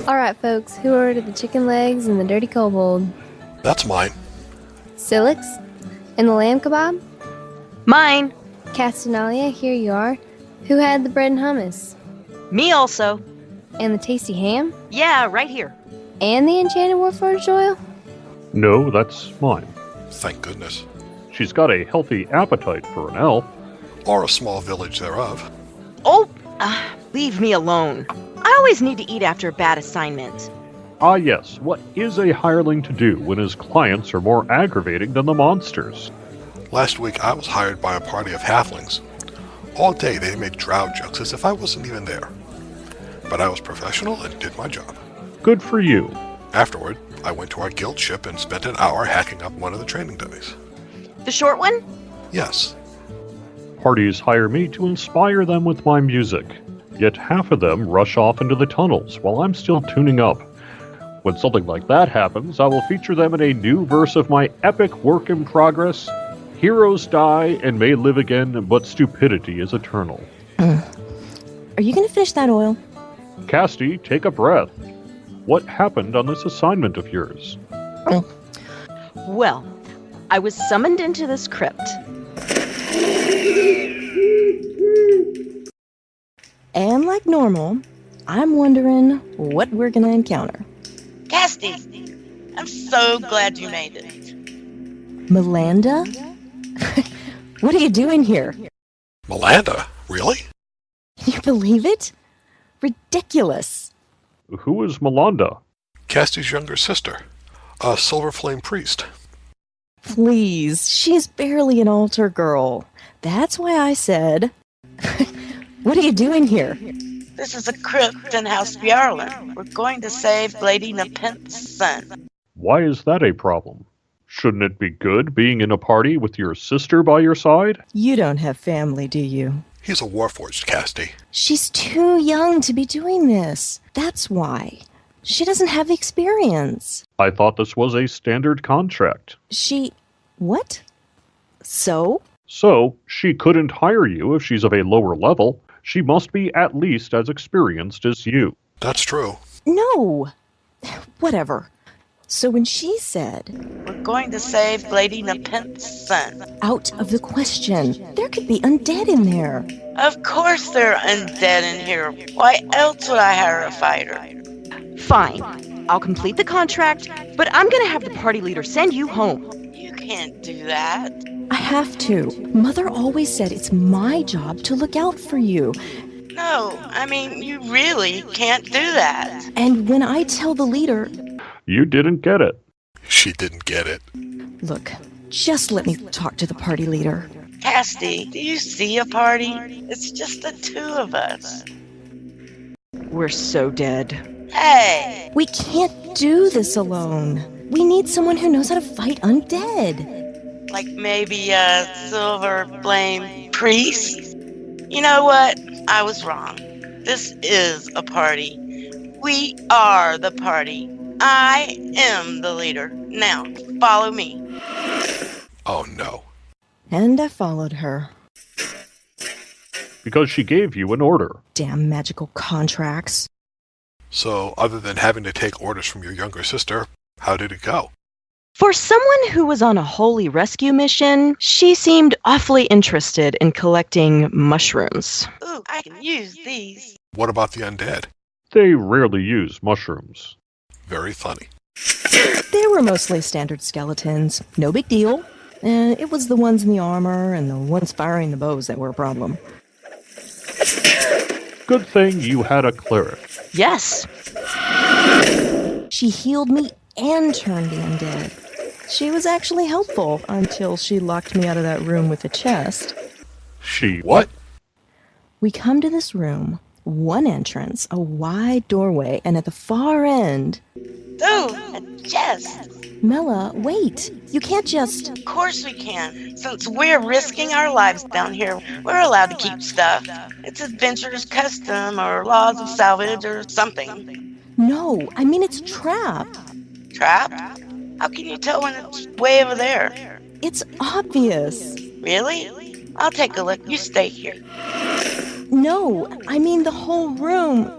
Alright folks, who ordered the chicken legs and the dirty kobold? That's mine. Silix? And the lamb kebab? Mine. Castanelia, here you are. Who had the bread and hummus? Me also. And the tasty ham? Yeah, right here. And the enchanted warforged oil? No, that's mine. Thank goodness. She's got a healthy appetite for an elf. Or a small village thereof. Oh, leave me alone. I always need to eat after a bad assignment. Ah yes, what is a hireling to do when his clients are more aggravating than the monsters? Last week I was hired by a party of halflings. All day they made drow jokes as if I wasn't even there. But I was professional and did my job. Good for you. Afterward, I went to our guild ship and spent an hour hacking up one of the training dummies. The short one? Yes. Parties hire me to inspire them with my music, yet half of them rush off into the tunnels while I'm still tuning up. When something like that happens, I will feature them in a new verse of my epic work in progress. Heroes die and may live again, but stupidity is eternal. Are you going to finish that oil? Casty, take a breath. What happened on this assignment of yours? Well, I was summoned into this crypt. And like normal, I'm wondering what we're going to encounter. Casty, I'm so glad you made it. Melanda? What are you doing here? Melanda? Really? Can you believe it? Ridiculous. Who is Melanda? Casty's younger sister. A Silver Flame priest. Please, she's barely an altar girl. That's why I said... What are you doing here? This is a crypt in House Bjarlin. We're going to save Lady Nepenthe's son. Why is that a problem? Shouldn't it be good being in a party with your sister by your side? You don't have family, do you? He's a warforged, Casty. She's too young to be doing this. That's why. She doesn't have the experience. I thought this was a standard contract. What? So? So, she couldn't hire you if she's of a lower level. She must be at least as experienced as you. That's true. No. Whatever. So when she said, We're going to save Lady Nepenthe's son. out of the question, there could be undead in there. Of course there are undead in here. Why else would I hire a fighter? Fine. I'll complete the contract, but I'm gonna have the party leader send you home. You can't do that. I have to. Mother always said it's my job to look out for you. No, I mean, you really can't do that. And when I tell the leader, You didn't get it. She didn't get it. look, just let me talk to the party leader. Casty, do you see a party? It's just the two of us. We're so dead. Hey! We can't do this alone. We need someone who knows how to fight undead. Like maybe a Silver Flame priest? You know what? I was wrong. This is a party. We are the party. I am the leader. Now, follow me. Oh no. And I followed her. Because she gave you an order. Damn magical contracts. So, other than having to take orders from your younger sister, how did it go? For someone who was on a holy rescue mission, she seemed awfully interested in collecting mushrooms. Ooh, I can use these. What about the undead? They rarely use mushrooms. Very funny. They were mostly standard skeletons. No big deal. It was the ones in the armor and the ones firing the bows that were a problem. Good thing you had a cleric. Yes. She healed me and turned the undead. She was actually helpful until she locked me out of that room with the chest. She What? We come to this room, one entrance, a wide doorway, and at the far end... Ooh, a chest. Mela, wait! You can't just... Of course we can. Since we're risking our lives down here, we're allowed to keep stuff. It's adventurer's custom or laws of salvage or something. No, I mean it's a trap. Trap? How can you tell when it's way over there? It's obvious. Really? I'll take a look. You stay here. No, I mean the whole room.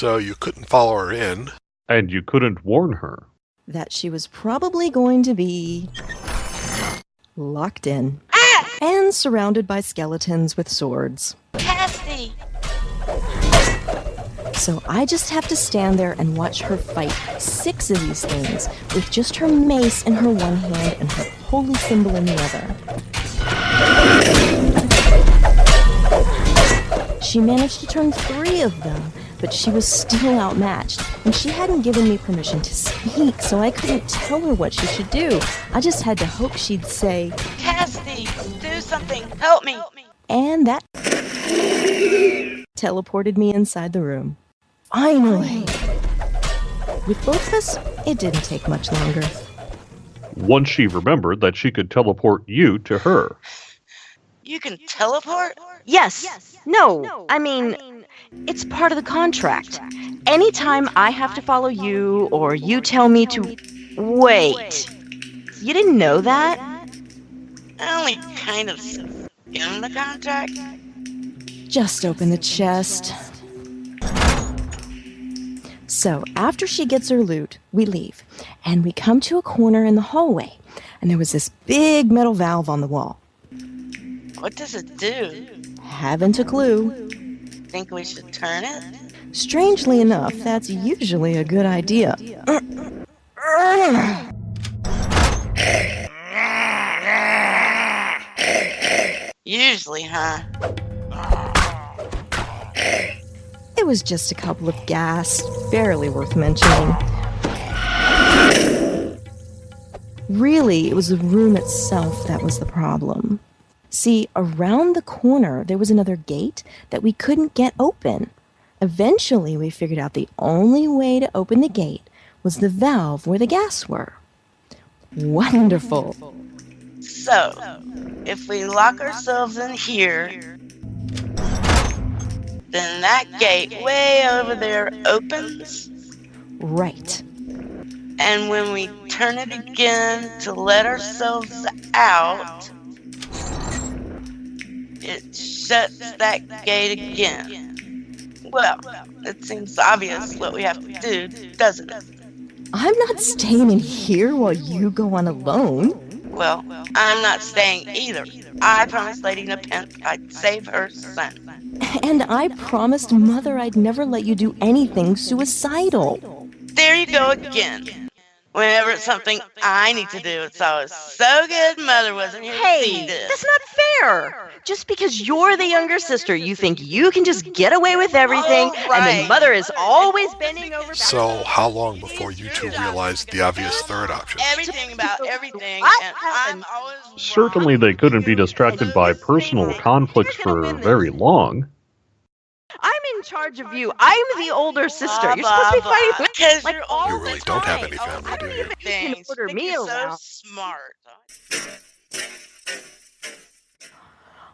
So you couldn't follow her in. And you couldn't warn her. That she was probably going to be locked in Ah! and surrounded by skeletons with swords. Cassie! So I just have to stand there and watch her fight 6 of these things with just her mace in her one hand and her holy symbol in the other. She managed to turn 3 of them, but she was still outmatched, and she hadn't given me permission to speak, so I couldn't tell her what she should do. I just had to hope she'd say, Cassie, do something. Help me. and that teleported me inside the room. Finally! With both of us, it didn't take much longer. Once she remembered that she could teleport you to her. You can teleport? Yes. No. I mean, it's part of the contract. Anytime I have to follow you or you tell me to... Wait. You didn't know that? I only kind of in the contract. Just open the chest. So, after she gets her loot, we leave, and we come to a corner in the hallway, and there was this big metal valve on the wall. What does it do? Haven't a clue. Think we should turn it? Strangely enough, that's usually a good idea. Usually, huh? It was just a couple of gas, barely worth mentioning. Really, it was the room itself that was the problem. See, around the corner, there was another gate that we couldn't get open. Eventually, we figured out the only way to open the gate was the valve where the gas were. Wonderful. So, if we lock ourselves in here, then that gate way over there opens. Right. And when we turn it again to let ourselves out, it shuts that gate again. Well, it seems obvious what we have to do, doesn't it? I'm not staying in here while you go on alone. Well, I'm not staying either. I promised Lady Nepenthe I'd save her son. And I promised Mother I'd never let you do anything suicidal. There you go again. Whenever it's something I need to do, it's always so good Mother wasn't here to see this. That's not fair. Just because you're the younger sister, you think you can just get away with everything, Oh, and right. then Mother is always bending over. So how long before you two realized the obvious third option? Everything about everything, and I'm always wrong. Certainly they couldn't be distracted by personal conflicts for very long. I'm in charge of you. I'm the older sister. You're supposed to be fighting with Because like you're all You all really the don't have time. any family, I do don't you? even think you can order me you're so around. smart.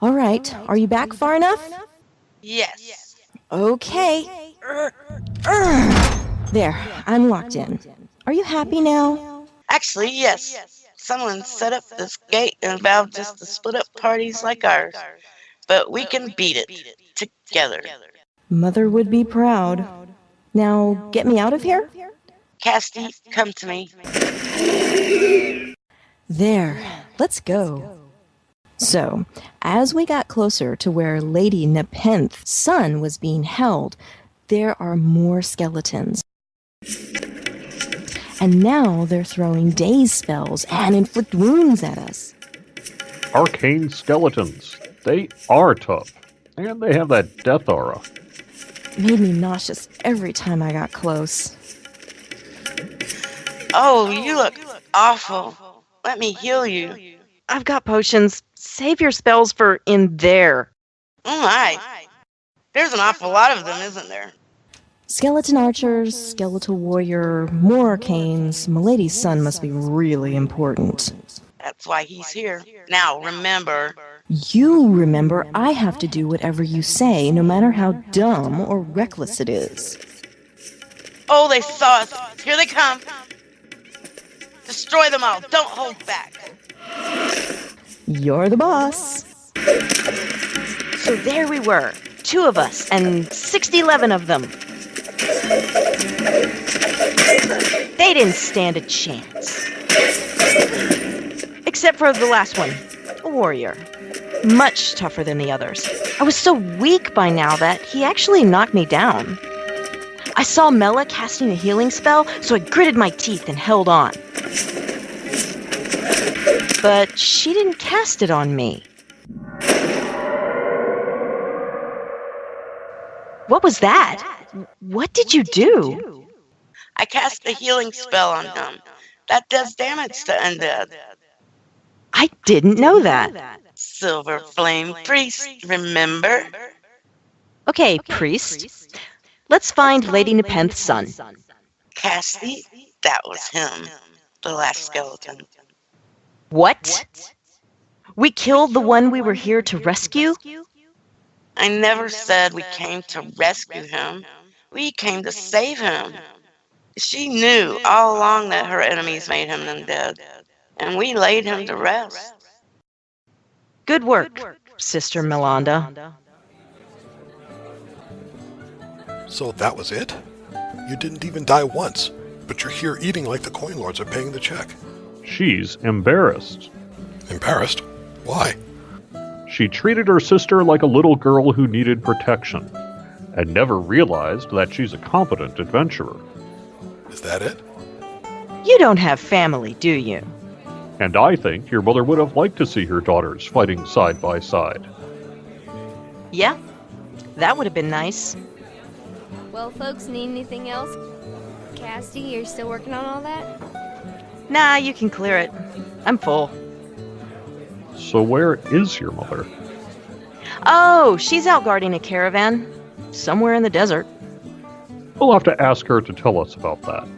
All right, are you back far enough? Yes. Okay. There, I'm locked in. Are you happy now? Actually, yes. Someone set up this gate and vowed just to split up parties like ours. But we can beat it together. Mother would be proud. Now, get me out of here? Casty, come to me. There, let's go. So, as we got closer to where Lady Nepenthe's son was being held, there are more skeletons. And now they're throwing daze spells and inflict wounds at us. Arcane skeletons. They are tough. And they have that death aura. Made me nauseous every time I got close. Oh, you look awful. Let me heal you. I've got potions. Save your spells for in there. Oh my. There's an awful lot of them, isn't there? Skeleton archers, skeletal warrior, more arcanes. Milady's son must be really important. That's why he's here. Now, remember, You remember I have to do whatever you say, no matter how dumb or reckless it is. oh, they saw us. Here they come. Destroy them all. Don't hold back. You're the boss. So there we were. 2 of us and 11 of them. They didn't stand a chance. Except for the last one, a warrior. Much tougher than the others. I was so weak by now that he actually knocked me down. I saw Mela casting a healing spell, so I gritted my teeth and held on. But she didn't cast it on me. What was that? What did you do? I cast a healing spell on him. That does damage to undead. I didn't know that. Silver Flame Priest, remember? Okay, priest. Let's find Lady Nepenthe's son. Cassie, that was him. The last skeleton. What? We killed the one we were here to rescue? I never said we came to rescue him. We came to save him. She knew all along that her enemies made him undead, and we laid him to rest. Good work, Sister Melanda. So that was it? You didn't even die once, but you're here eating like the coin lords are paying the check. She's embarrassed. Embarrassed? Why? She treated her sister like a little girl who needed protection, and never realized that she's a competent adventurer. Is that it? You don't have family, do you? And I think your mother would have liked to see her daughters fighting side by side. Yeah, that would have been nice. Well, folks, need anything else? Cassie, you're still working on all that? Nah, you can clear it. I'm full. So where is your mother? Oh, she's out guarding a caravan. Somewhere in the desert. We'll have to ask her to tell us about that.